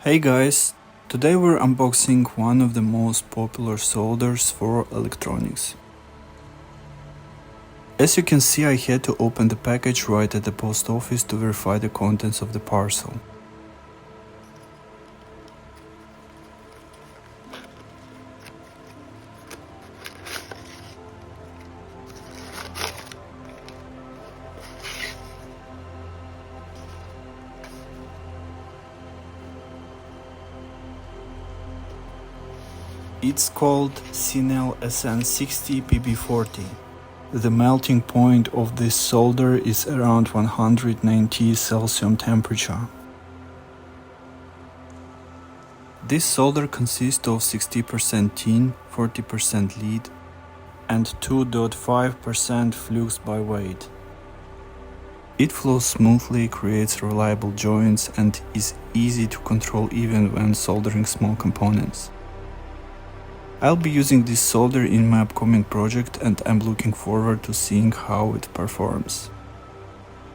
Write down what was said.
Hey guys, today we're unboxing one of the most popular solders for electronics. As you can see, I had to open the package right at the post office to verify the contents of the parcel. It's called Cynel Sn60Pb40. The melting point of this solder is around 190 Celsius temperature. This solder consists of 60% tin, 40% lead, and 2.5% flux by weight. It flows smoothly, creates reliable joints, and is easy to control even when soldering small components. I'll be using this solder in my upcoming project, and I'm looking forward to seeing how it performs.